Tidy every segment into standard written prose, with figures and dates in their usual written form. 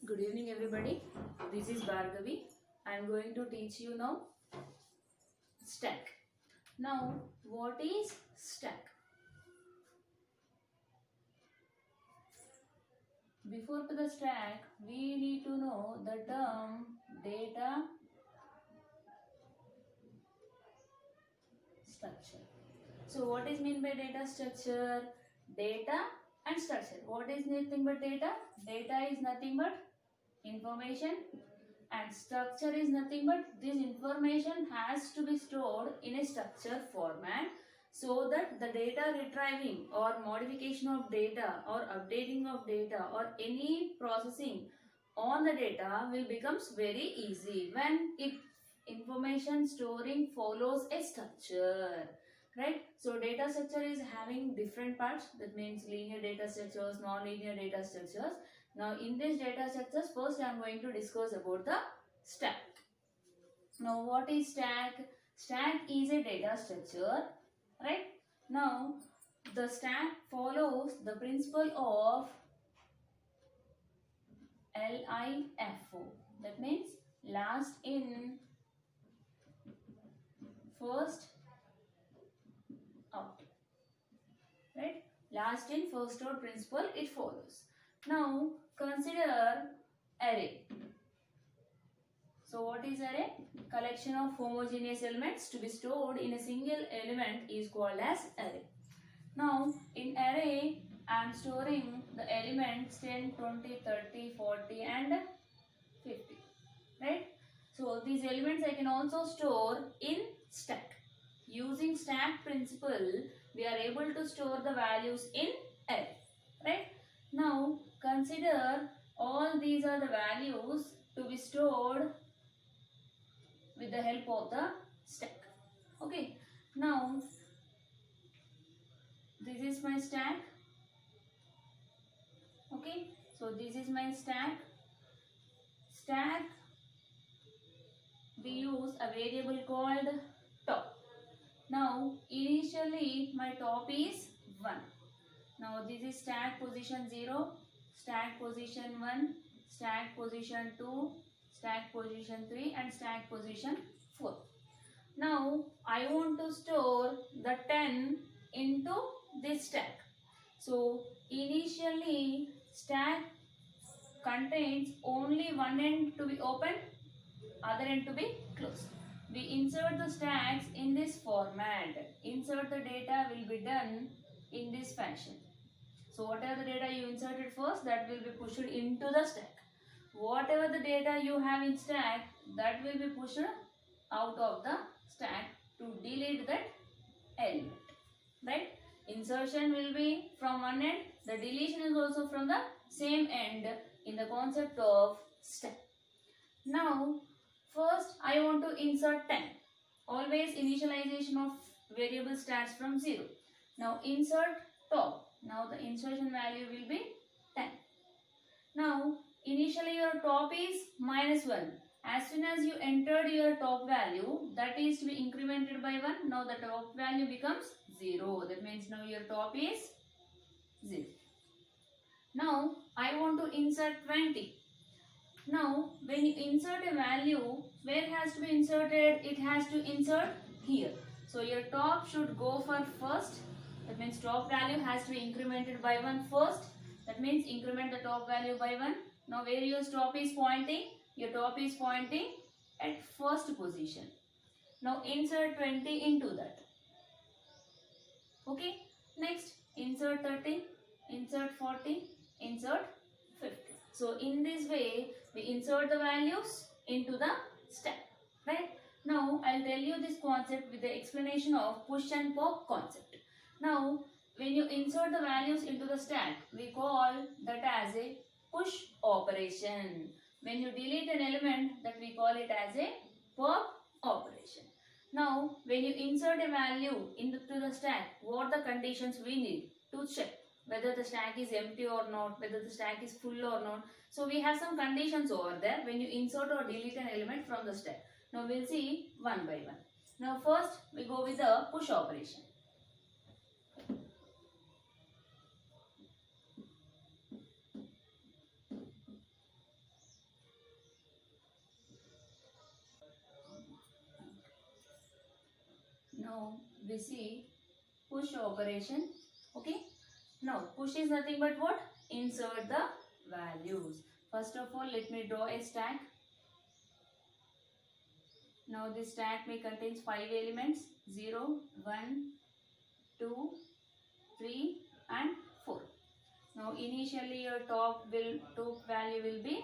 Good evening everybody. This is Bhargavi. I am going to teach you now stack. Now what is stack? Before to the stack we need to know the term data structure. So what is mean by data structure? Data and structure. What is nothing but data? Data is nothing but information and structure is nothing but this information has to be stored in a structured format so that the data retrieving or modification of data or updating of data or any processing on the data will becomes very easy when it information storing follows a structure, right? So data structure is having different parts, that means linear data structures, non-linear data structures. Now in this data structures, first I am going to discuss about the stack. Now what is stack? Stack is a data structure, right? Now the stack follows the principle of LIFO. That means last in, first out, right? Last in, first out principle it follows. Now consider array. So what is array? Collection of homogeneous elements to be stored in a single element is called as array. Now in array I am storing the elements 10, 20, 30, 40 and 50, right? So these elements I can also store in stack. Using stack principle we are able to store the values in array, right? Now consider all these are the values to be stored with the help of the stack. Okay, now this is my stack. Okay, so this is my stack. Stack we use a variable called top. Now initially my top is 1. Now this is stack position 0, stack position 1, stack position 2, stack position 3 and stack position 4. Now I want to store the 10 into this stack. So initially stack contains only one end to be open, other end to be closed. We insert the stacks in this format. Insert the data will be done in this fashion. So whatever the data you inserted first, that will be pushed into the stack. Whatever the data you have in stack, that will be pushed out of the stack to delete that element, right? Insertion will be from one end, the deletion is also from the same end in the concept of stack. Now first I want to insert 10. Always initialization of variable starts from 0. Now insert top. Now the insertion value will be 10. Now initially your top is -1. As soon as you entered your top value, that is to be incremented by 1. Now the top value becomes 0. That means now your top is 0. Now I want to insert 20. Now when you insert a value, where it has to be inserted? It has to insert here. So your top should go for first. That means top value has to be incremented by 1 first. That means increment the top value by 1. Now where your top is pointing? Your top is pointing at first position. Now insert 20 into that. Okay. Next insert 30, insert 40, insert 50. So in this way we insert the values into the stack, right? Now I'll tell you this concept with the explanation of push and pop concept. Now when you insert the values into the stack, we call that as a push operation. When you delete an element, that we call it as a pop operation. Now when you insert a value into the stack, what the conditions we need to check whether the stack is empty or not, whether the stack is full or not. So we have some conditions over there when you insert or delete an element from the stack. Now we'll see one by one. Now first we go with the push operation. see push operation. Okay. Now push is nothing but what? Insert the values. First of all, let me draw a stack. Now this stack may contains 5 elements: 0, 1, 2, 3 and 4. Now initially your top value will be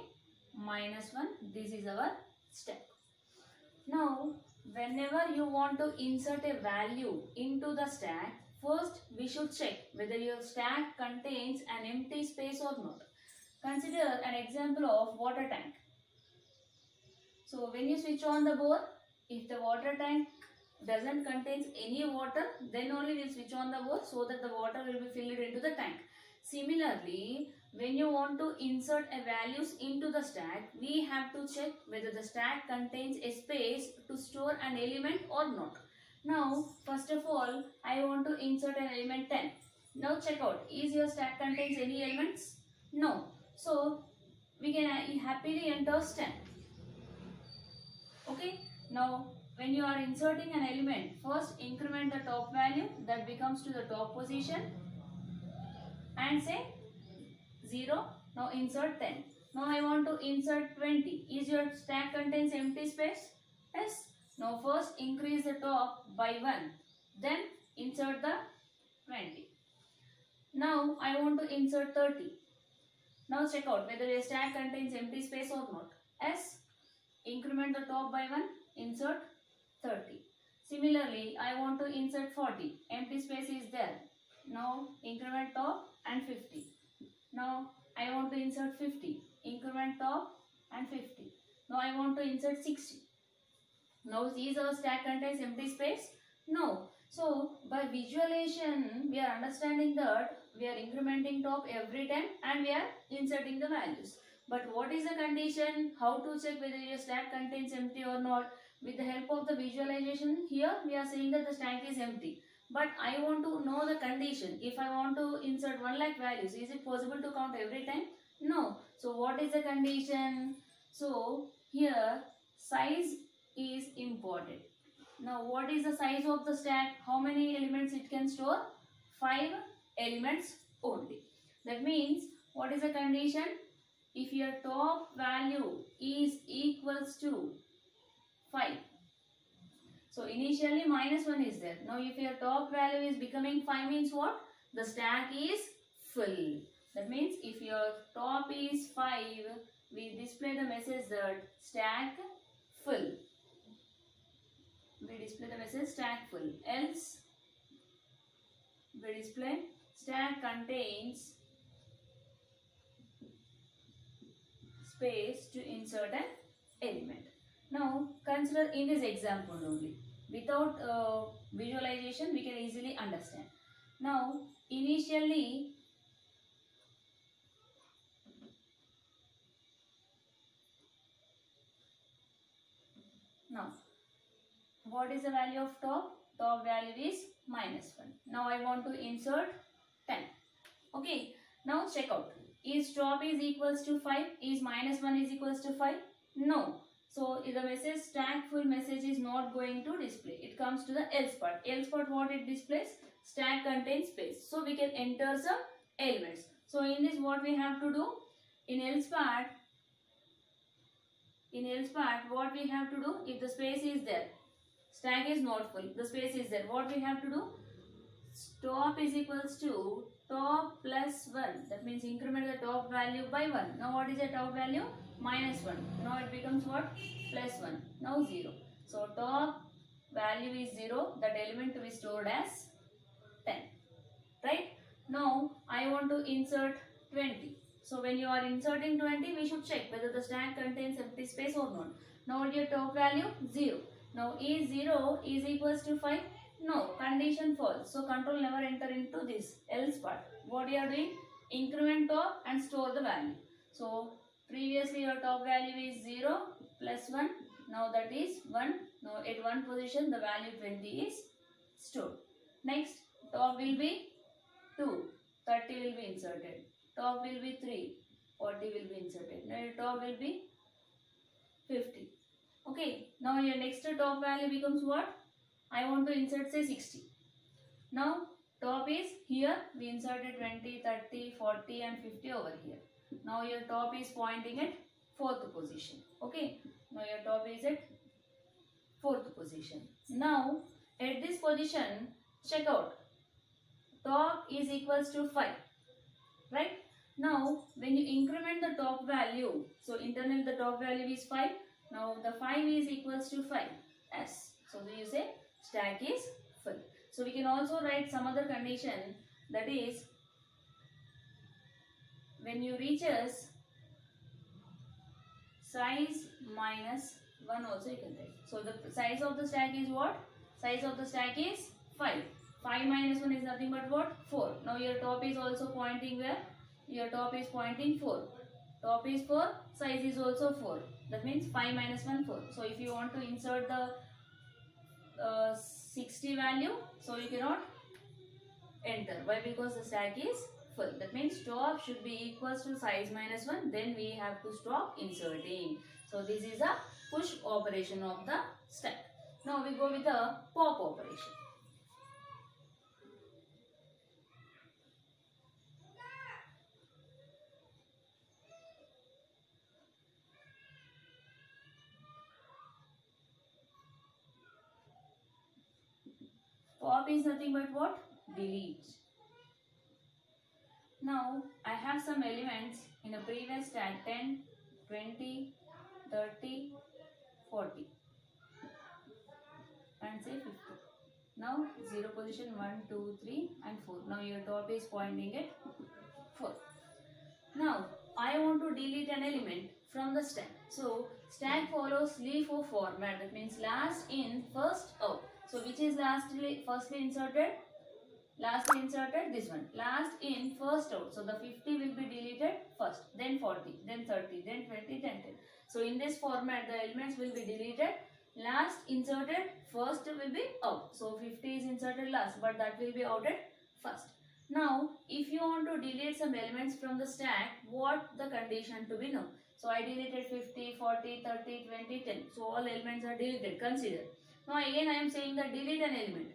-1. This is our stack. Now whenever you want to insert a value into the stack, first we should check whether your stack contains an empty space or not. Consider an example of water tank. So when you switch on the bore, if the water tank doesn't contain any water, then only we'll switch on the bore so that the water will be filled into the tank. Similarly, when you want to insert a values into the stack, we have to check whether the stack contains a space to store an element or not. Now, first of all, I want to insert an element 10. Now check out, is your stack contains any elements? No. So, we can happily enter 10. Okay. Now, when you are inserting an element, first increment the top value that becomes to the top position and say 0. Now insert 10. Now I want to insert 20. Is your stack contains empty space? Yes. Now first increase the top by 1. Then insert the 20. Now I want to insert 30. Now check out whether your stack contains empty space or not. Yes. Increment the top by 1. Insert 30. Similarly, I want to insert 40. Empty space is there. Now increment top and 50. Now I want to insert 50. Increment top and 50. Now I want to insert 60. Now is our stack contains empty space? No. So by visualization we are understanding that we are incrementing top every time and we are inserting the values. But what is the condition? How to check whether your stack contains empty or not? With the help of the visualization, here we are saying that the stack is empty. But I want to know the condition. If I want to insert 1 lakh values, is it possible to count every time? No. So what is the condition? So here size is important. Now what is the size of the stack? How many elements it can store? 5 elements only. That means what is the condition? If your top value is equals to 5. So initially -1 is there. Now if your top value is becoming 5 means what? The stack is full. That means if your top is 5, we display the message that stack full. We display the message stack full. Else we display stack contains space to insert an element. Now consider in this example only. Without visualization we can easily understand. Now initially what is the value of top? Top value is -1. Now I want to insert 10. Okay. Now check out. Is top is equals to 5? Is -1 is equals to 5? No. So the message stack full message is not going to display. It comes to the else part. Else part what it displays? Stack contains space. So we can enter some elements. So in this what we have to do? In else part what we have to do? If the space is there, stack is not full, the space is there, what we have to do? Top is equals to top plus 1. That means increment the top value by 1. Now what is the top value? -1. Now it becomes what? +1. Now 0. So top value is 0. That element to be stored as 10. Right? Now I want to insert 20. So when you are inserting 20, we should check whether the stack contains empty space or not. Now what is your top value? 0. Now is 0 is equals to 5? No, condition false. So control never enter into this else part. What you are doing? Increment top and store the value. So previously your top value is 0 plus 1. Now that is 1. Now at one position the value 20 is stored. Next top will be 2. 30 will be inserted. Top will be 3. 40 will be inserted. Now your top will be 50. Okay. Now your next top value becomes what? I want to insert say 60. Now top is here, we inserted 20, 30, 40 and 50 over here. Now your top is pointing at 4th position. Okay, now your top is at 4th position. Now at this position, check out, top is equals to 5, right? Now when you increment the top value, so internally the top value is 5. Now the 5 is equals to 5 s. So you say stack is full. So we can also write some other condition, that is when you reaches size minus 1 also you can write. So the size of the stack is what? Size of the stack is 5. 5 minus 1 is nothing but what? 4. Now your top is also pointing where? Your top is pointing 4. Top is 4, size is also 4. That means 5 minus 1, 4. So if you want to insert the 60 value, so you cannot enter. Why? Because the stack is full. That means top should be equals to size minus 1. Then we have to stop inserting. So this is a push operation of the stack. Now we go with the pop operation. Pop is nothing but what? Delete. Now I have some elements in a previous stack, 10, 20, 30, 40 and say 50. Now 0 position 1, 2, 3 and 4. Now your top is pointing at 4. Now I want to delete an element from the stack. So stack follows LIFO format. That means last in, first out. So which is firstly inserted? Lastly inserted this one. Last in, first out. So the 50 will be deleted first, then 40, then 30, then 20, then 10. So in this format the elements will be deleted. Last inserted, first will be out. So 50 is inserted last, but that will be outed first. Now if you want to delete some elements from the stack, what the condition to be known? So I deleted 50, 40, 30, 20, 10. So all elements are deleted. Consider. Now again I am saying that delete an element.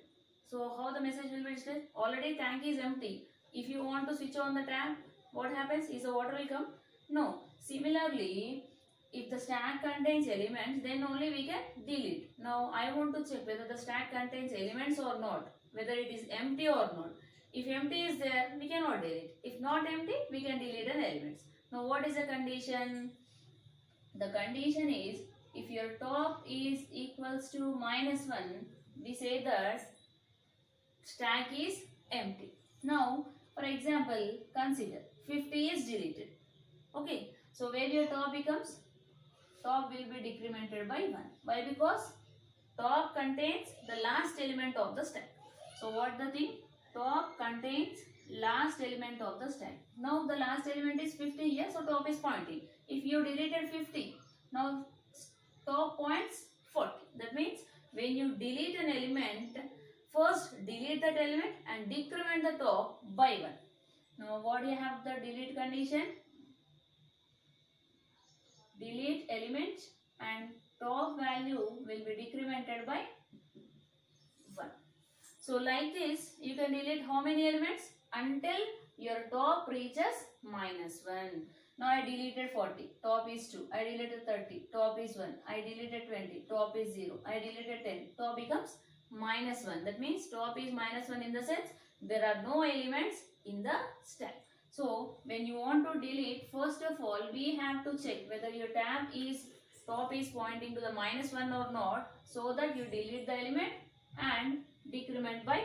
So how the message will be displayed? Already tank is empty. If you want to switch on the tap, what happens? Is the water will come? No. Similarly, if the stack contains elements, then only we can delete. Now I want to check whether the stack contains elements or not, whether it is empty or not. If empty is there, we cannot delete. If not empty, we can delete an element. Now what is the condition? The condition is, if your top is equals to -1, we say that stack is empty. Now for example, consider 50 is deleted. Okay, so where your top becomes? Top will be decremented by 1. Why? Because top contains the last element of the stack. So what the thing? Top contains last element of the stack. Now the last element is 50 here, so top is pointing. If you deleted 50, now top points 40. That means when you delete an element, first delete that element and decrement the top by 1. Now what you have the delete condition? Delete element and top value will be decremented by 1. So like this, you can delete how many elements? Until your top reaches -1. Now I deleted 40, top is 2. I deleted 30, top is 1. I deleted 20, top is 0. I deleted 10, top becomes -1. That means top is -1 in the sense there are no elements in the stack. So when you want to delete, first of all we have to check whether your top is pointing to the -1 or not, so that you delete the element and decrement by